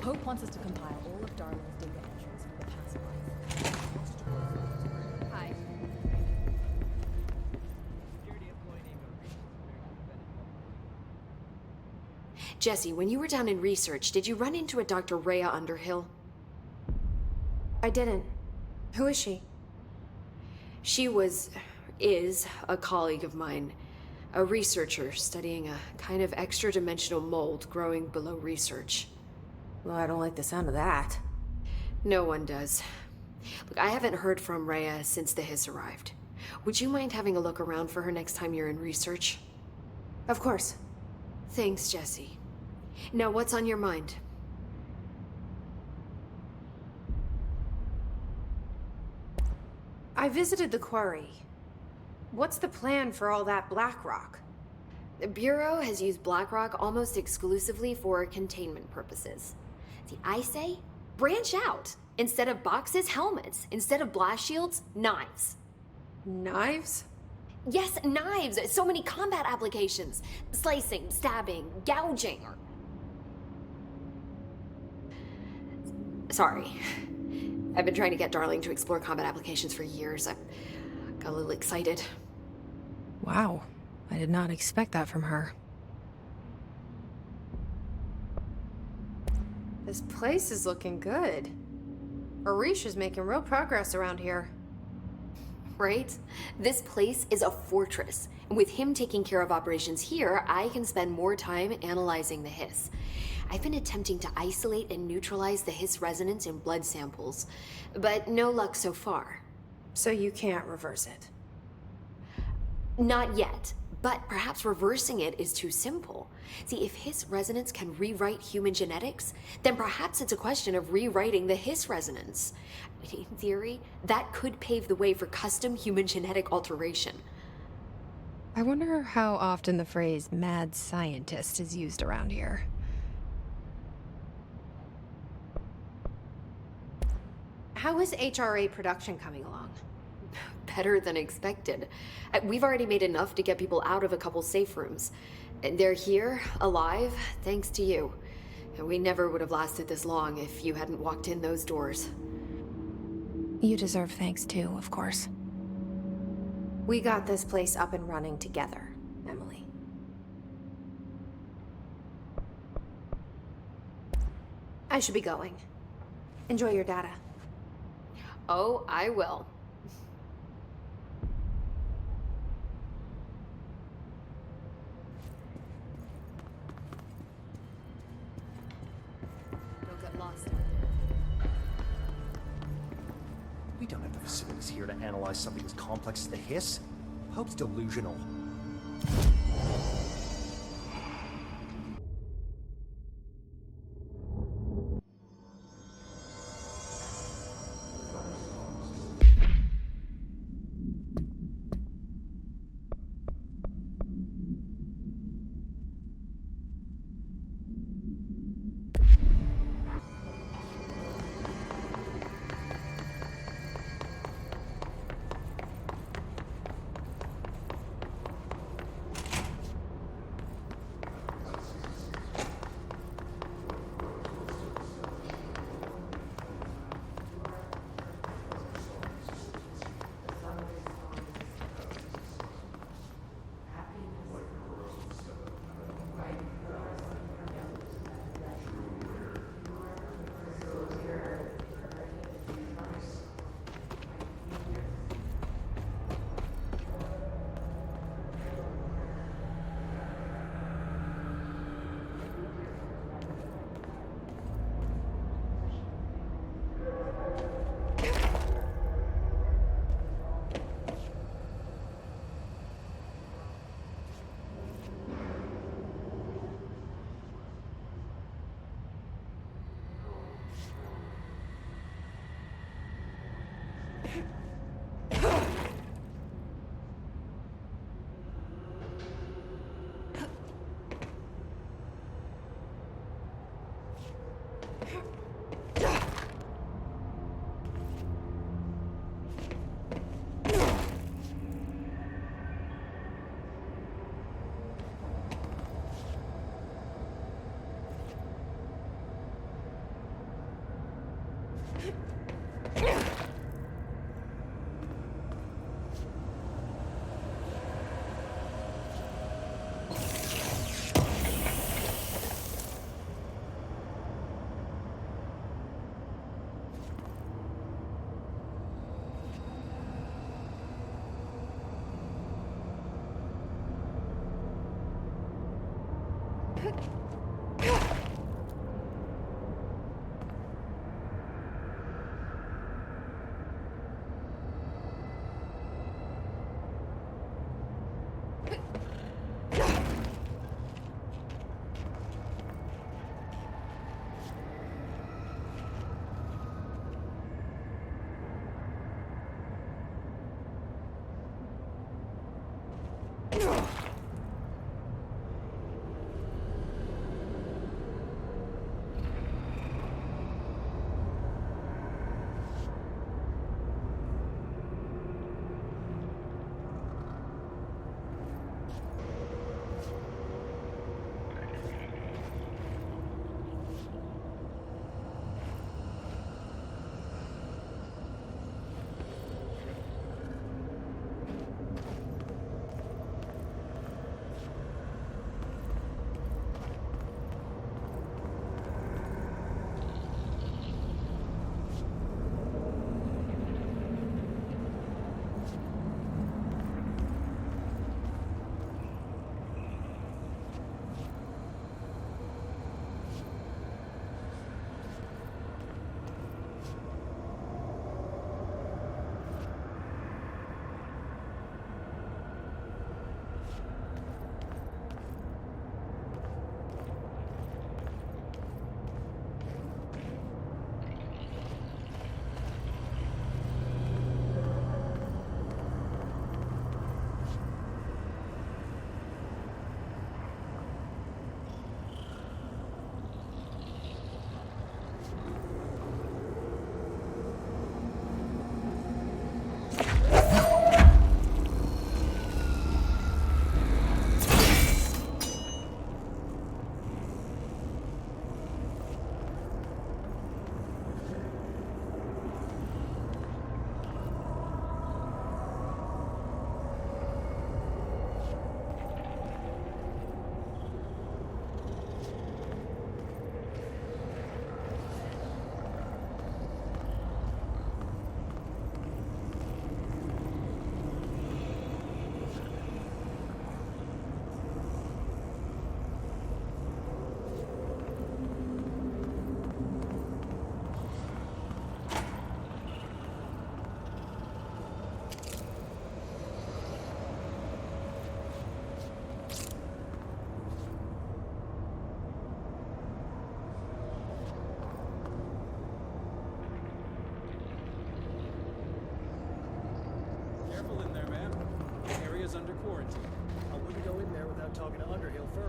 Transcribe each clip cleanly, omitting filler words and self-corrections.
Hope wants us to compile all of Darling's data entries for the past month. Hi. Jesse, when you were down in research, did you run into a Dr. Rhea Underhill? I didn't. Who is she? She is a colleague of mine. A researcher studying a kind of extra-dimensional mold growing below research. Well, I don't like the sound of that. No one does. Look, I haven't heard from Rhea since the Hiss arrived. Would you mind having a look around for her next time you're in research? Of course. Thanks, Jesse. Now, what's on your mind? I visited the quarry. What's the plan for all that black rock? The Bureau has used Blackrock almost exclusively for containment purposes. See, I say, branch out. Instead of boxes, helmets. Instead of blast shields, knives. Knives? Yes, knives! So many combat applications. Slicing, stabbing, gouging, or... Sorry. I've been trying to get Darling to explore combat applications for years. I got a little excited. Wow. I did not expect that from her. This place is looking good. Arish is making real progress around here. Right? This place is a fortress. And with him taking care of operations here, I can spend more time analyzing the Hiss. I've been attempting to isolate and neutralize the Hiss resonance in blood samples, but no luck so far. So you can't reverse it? Not yet, but perhaps reversing it is too simple. See, if Hiss resonance can rewrite human genetics, then perhaps it's a question of rewriting the Hiss resonance. In theory, that could pave the way for custom human genetic alteration. I wonder how often the phrase mad scientist is used around here. How is HRA production coming along? Better than expected. We've already made enough to get people out of a couple safe rooms. And they're here, alive, thanks to you. And we never would have lasted this long if you hadn't walked in those doors. You deserve thanks too, of course. We got this place up and running together, Emily. I should be going. Enjoy your data. Oh, I will. Don't get lost out there. We don't have the facilities here to analyze something as complex as the Hiss. Hope's delusional.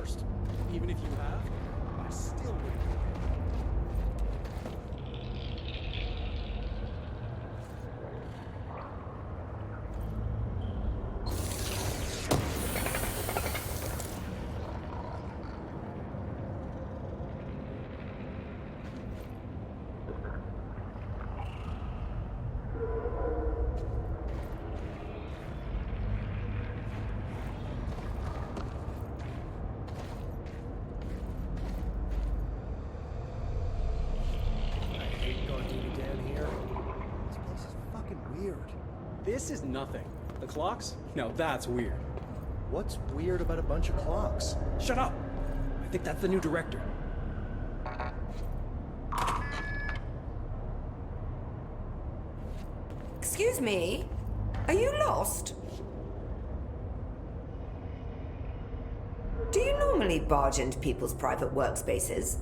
first. Even if you have, I still wouldn't. This is nothing. The clocks? Now that's weird. What's weird about a bunch of clocks? Shut up! I think that's the new director. Excuse me? Are you lost? Do you normally barge into people's private workspaces?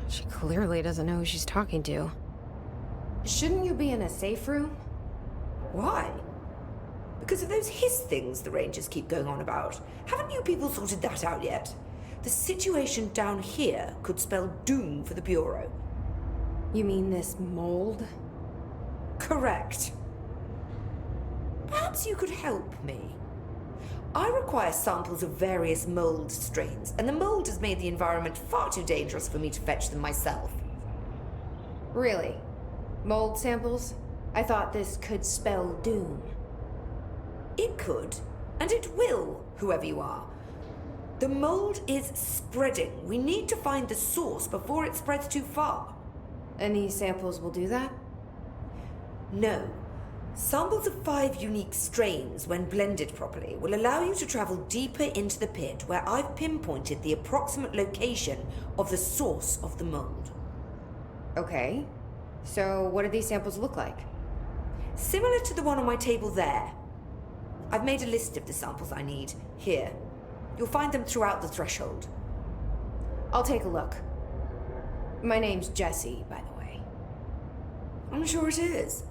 She clearly doesn't know who she's talking to. Shouldn't you be in a safe room? Why? Because of those hiss things the Rangers keep going on about. Haven't you people sorted that out yet? The situation down here could spell doom for the Bureau. You mean this mold? Correct. Perhaps you could help me. I require samples of various mold strains, and the mold has made the environment far too dangerous for me to fetch them myself. Really? Mold samples? I thought this could spell doom. It could, and it will, whoever you are. The mold is spreading. We need to find the source before it spreads too far. And these samples will do that? No. Samples of 5 unique strains, when blended properly, will allow you to travel deeper into the pit where I've pinpointed the approximate location of the source of the mold. Okay. So what do these samples look like? Similar to the one on my table there. I've made a list of the samples I need. Here. You'll find them throughout the threshold. I'll take a look. My name's Jessie, by the way. I'm sure it is.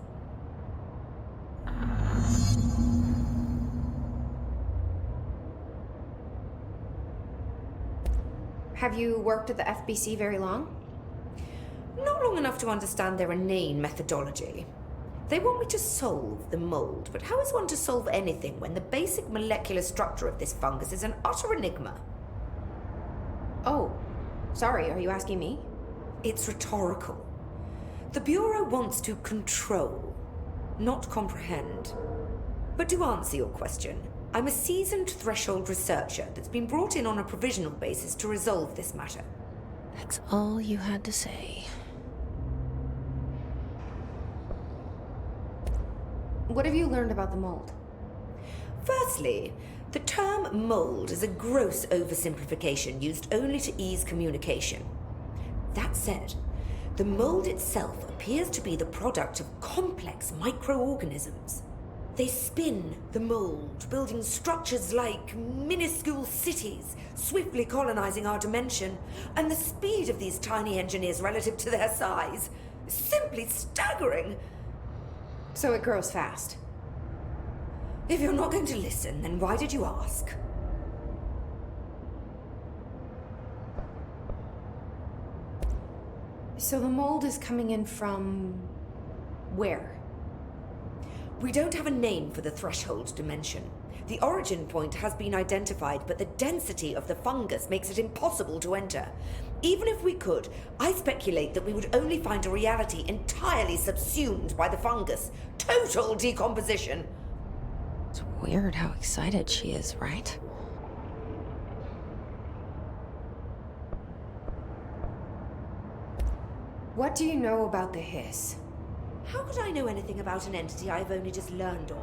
Have you worked at the FBC very long? Not long enough to understand their inane methodology. They want me to solve the mold, but how is one to solve anything when the basic molecular structure of this fungus is an utter enigma? Oh, sorry, are you asking me? It's rhetorical. The Bureau wants to control, not comprehend. But to answer your question, I'm a seasoned threshold researcher that's been brought in on a provisional basis to resolve this matter. That's all you had to say. What have you learned about the mold? Firstly, the term mold is a gross oversimplification used only to ease communication. That said, the mold itself appears to be the product of complex microorganisms. They spin the mold, building structures like minuscule cities, swiftly colonizing our dimension, and the speed of these tiny engineers relative to their size is simply staggering. So it grows fast. If you're not going to listen, then why did you ask? So the mold is coming in from... where? We don't have a name for the threshold dimension. The origin point has been identified, but the density of the fungus makes it impossible to enter. Even if we could, I speculate that we would only find a reality entirely subsumed by the fungus. Total decomposition. It's weird how excited she is, right? What do you know about the hiss? How could I know anything about an entity I've only just learned of?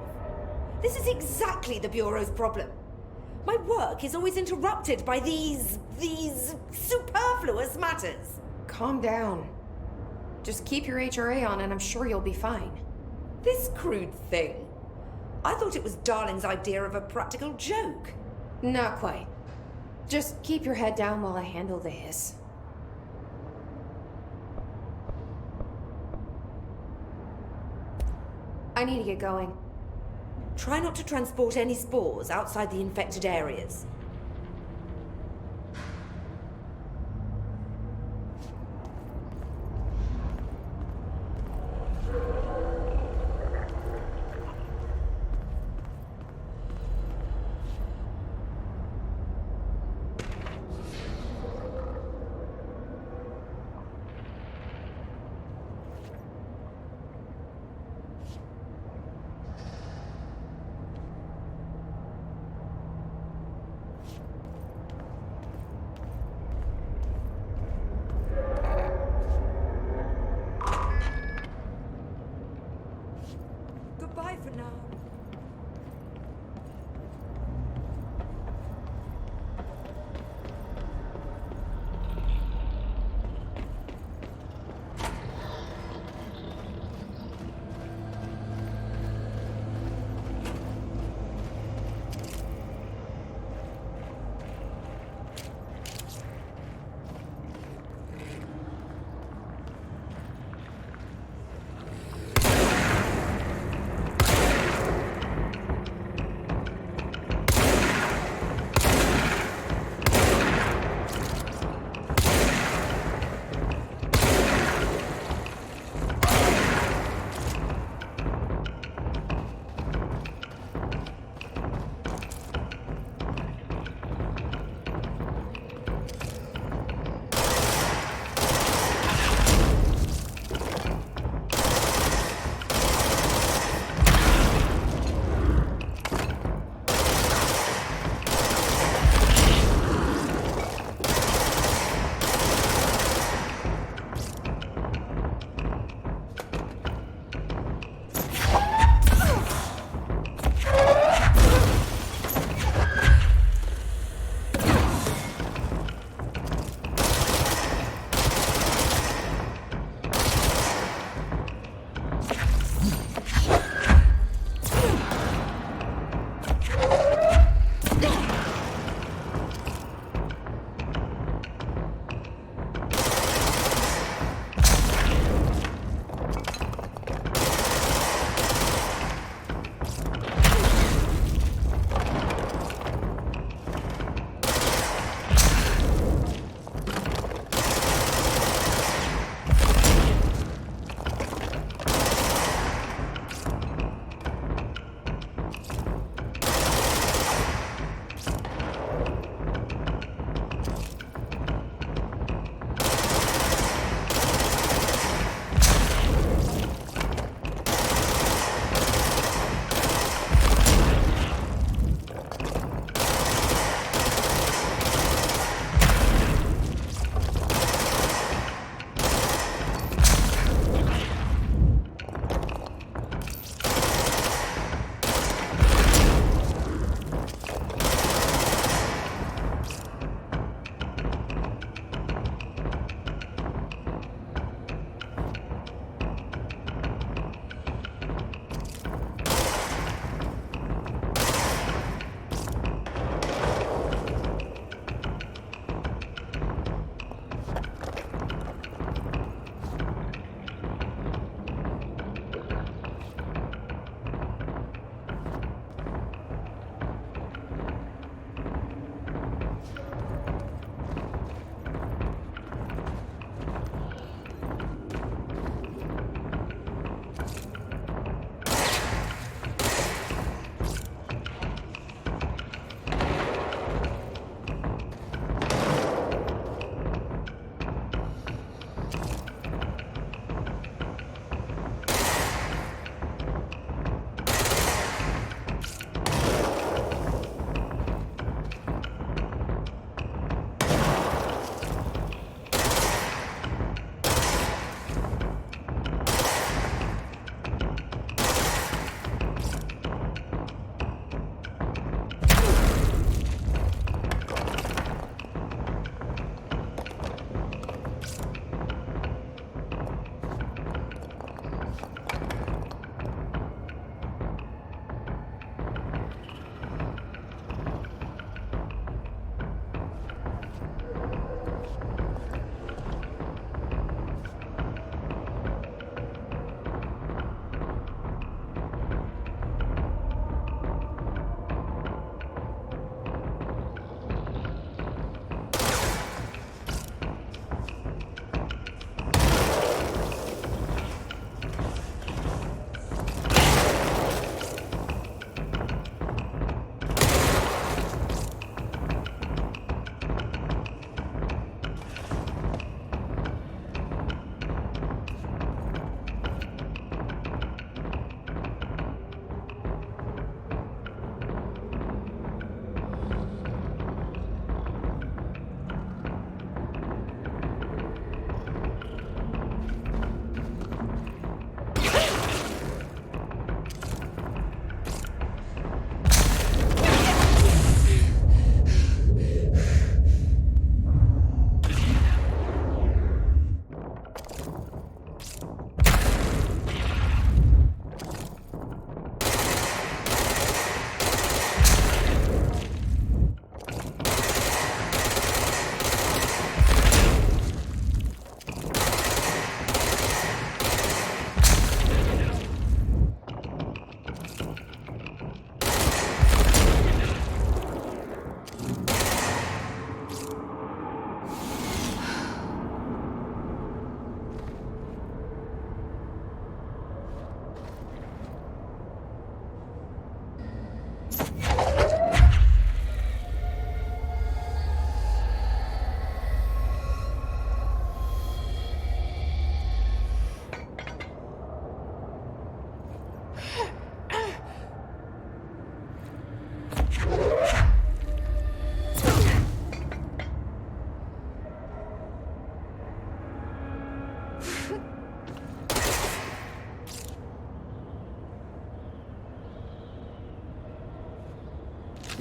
This is exactly the Bureau's problem. My work is always interrupted by these superfluous matters. Calm down. Just keep your HRA on and I'm sure you'll be fine. This crude thing. I thought it was Darling's idea of a practical joke. Not quite. Just keep your head down while I handle the hiss. I need to get going. Try not to transport any spores outside the infected areas.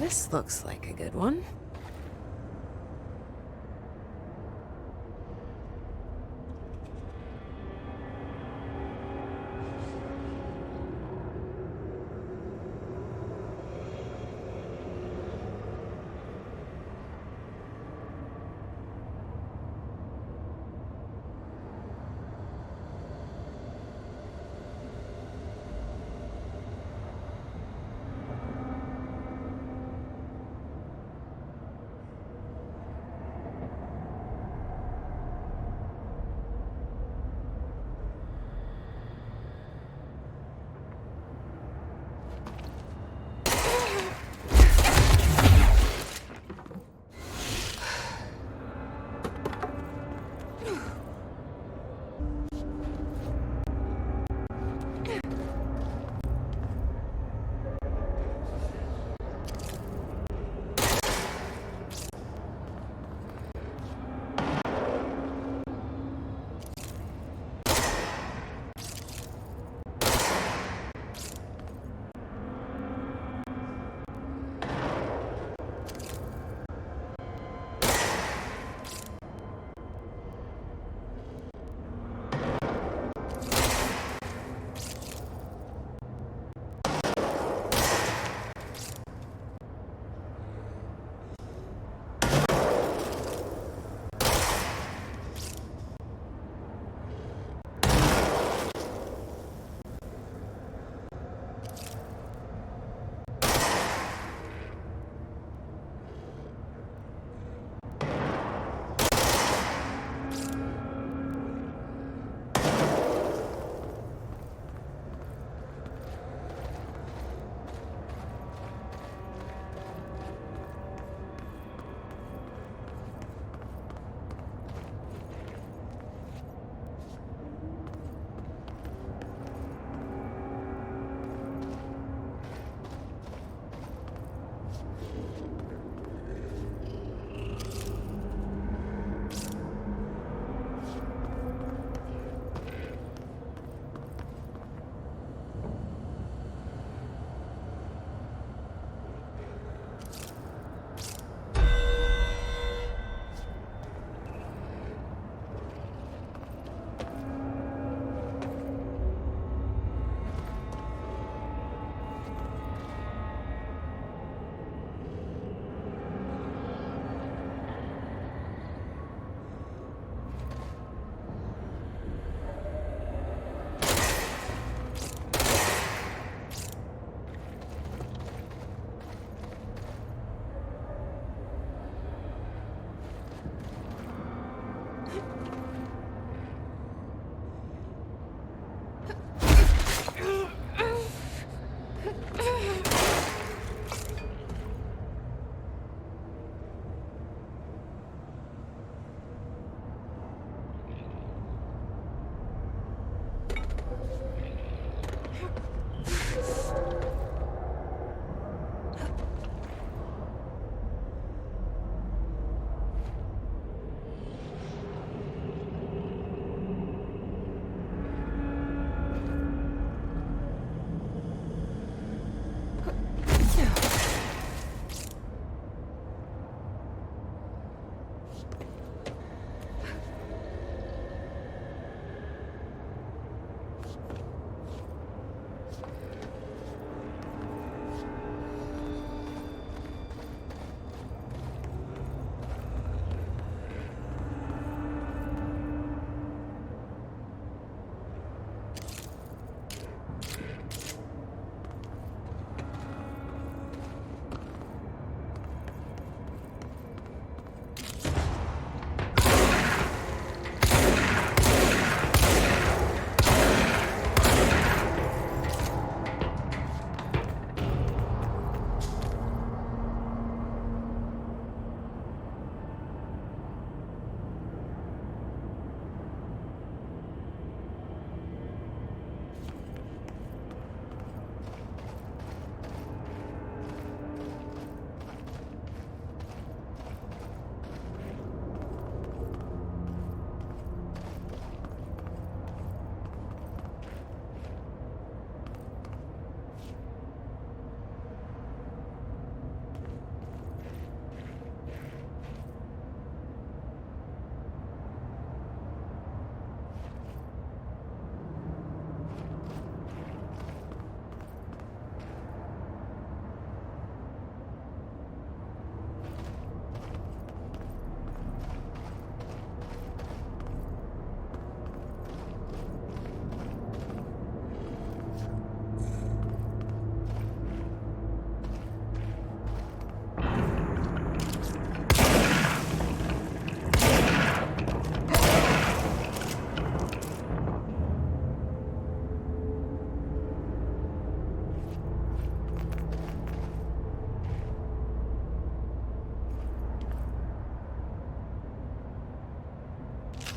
This looks like a good one.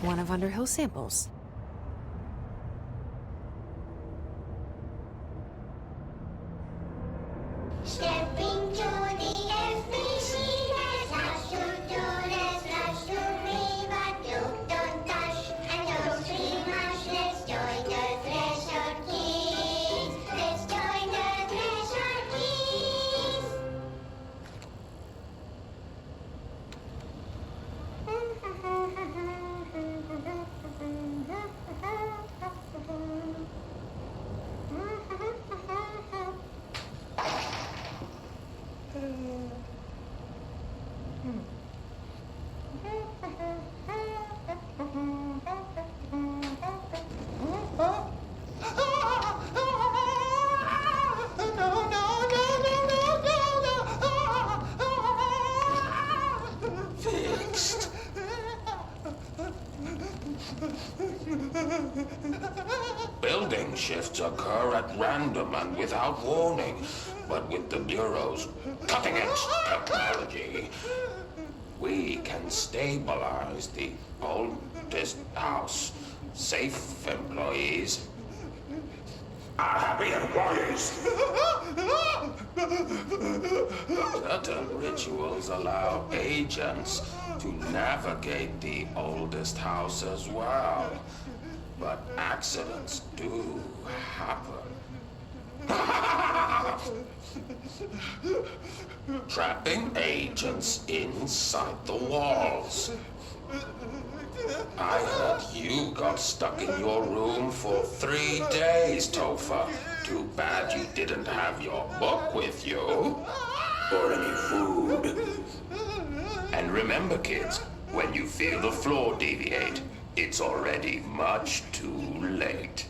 one of Underhill's samples. Stepping to the FBC, there's lots to do, there's lots to read, but don't touch and don't scream much. Let's join the Threshold Kids. Let's join the Threshold Kids. Fixed. Building shifts occur at random and without warning, but with the Bureau's cutting-edge technology, we can stabilize the oldest house. Safe employees are happy employees. Certain rituals allow agents to navigate the oldest house as well, but accidents do happen. Trapping agents inside the walls. I heard you got stuck in your room for 3 days, Topher. Too bad you didn't have your book with you. Or any food. And remember, kids, when you feel the floor deviate, it's already much too late.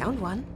Found one.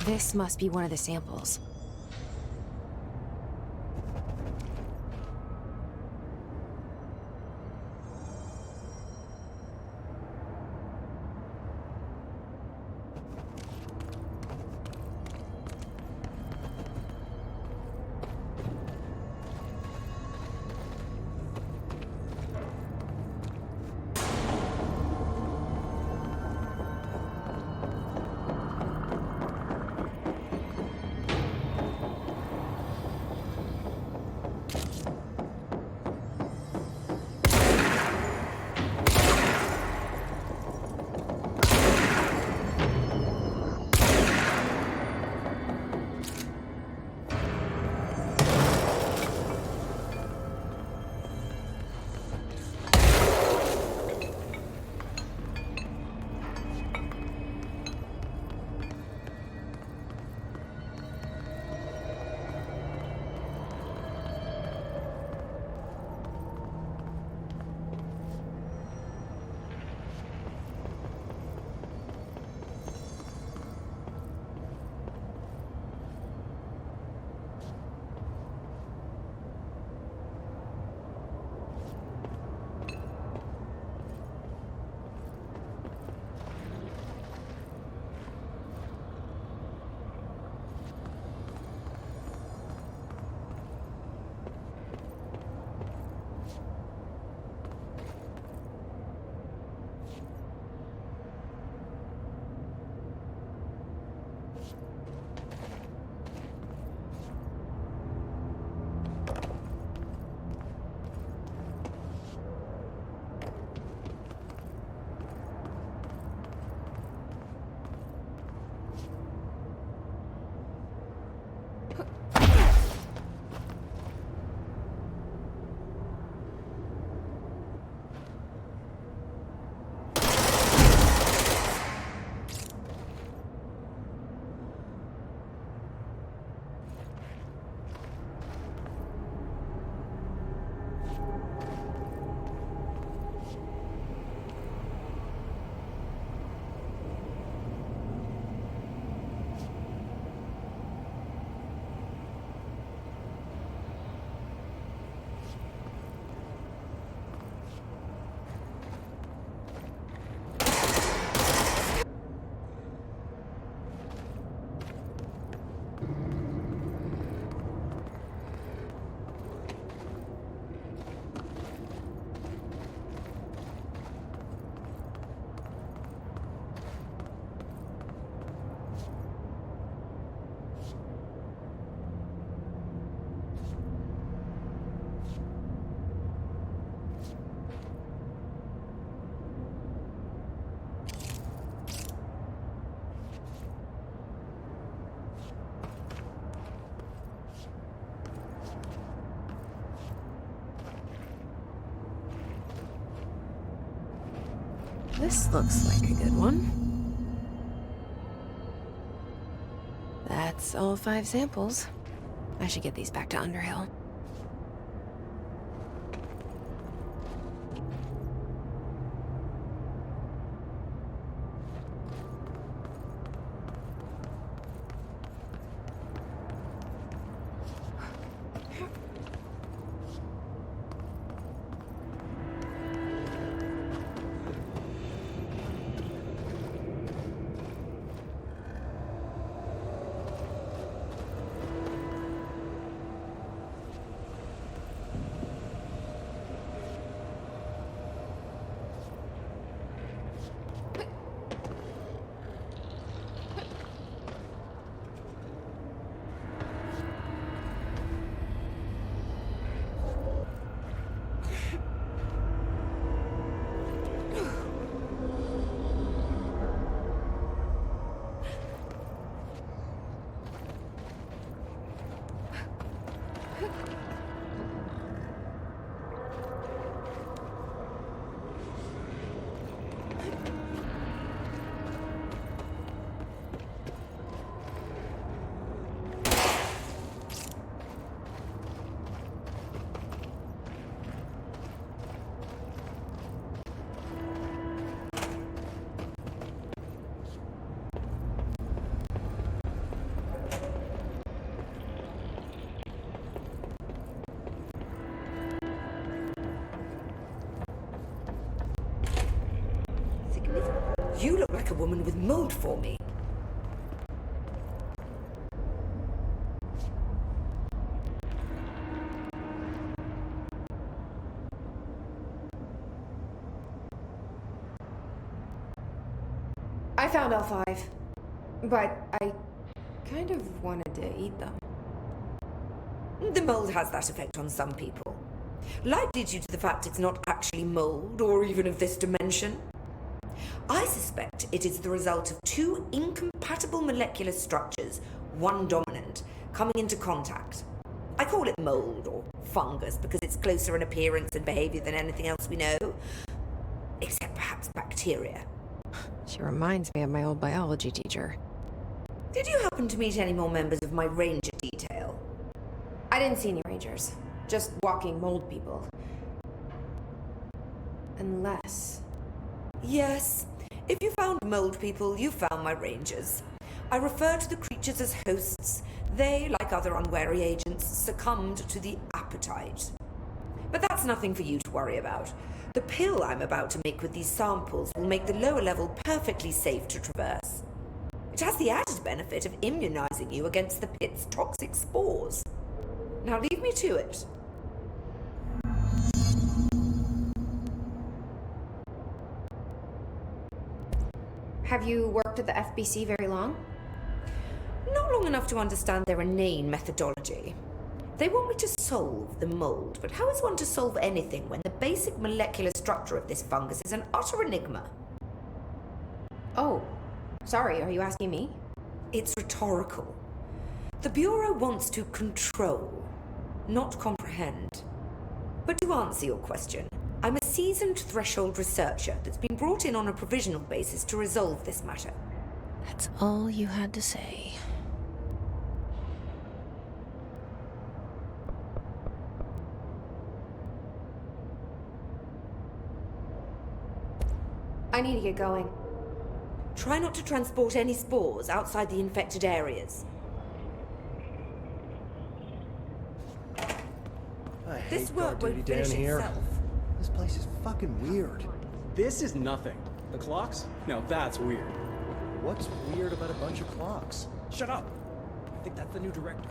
This must be one of the samples. This looks like a good one. That's all 5 samples. I should get these back to Underhill. You look like a woman with mold for me. I found all 5, but I kind of wanted to eat them. The mold has that effect on some people. Likely due to the fact it's not actually mold or even of this dimension. I suspect it is the result of 2 incompatible molecular structures, one dominant, coming into contact. I call it mold or fungus because it's closer in appearance and behavior than anything else we know. Except perhaps bacteria. She reminds me of my old biology teacher. Did you happen to meet any more members of my ranger detail? I didn't see any rangers, just walking mold people. Unless... Yes. If you found mold people, you found my rangers. I refer to the creatures as hosts. They, like other unwary agents, succumbed to the appetite. But that's nothing for you to worry about. The pill I'm about to make with these samples will make the lower level perfectly safe to traverse. It has the added benefit of immunizing you against the pit's toxic spores. Now leave me to it. Have you worked at the FBC very long? Not long enough to understand their inane methodology. They want me to solve the mold, but how is one to solve anything when the basic molecular structure of this fungus is an utter enigma? Oh, sorry, are you asking me? It's rhetorical. The Bureau wants to control, not comprehend. But to answer your question, I'm a seasoned threshold researcher that's been brought in on a provisional basis to resolve this matter. That's all you had to say. I need to get going. Try not to transport any spores outside the infected areas. I This hate work guard won't duty down finish here. itself. This place is fucking weird. This is nothing. The clocks? Now that's weird. What's weird about a bunch of clocks? Shut up! I think that's the new director.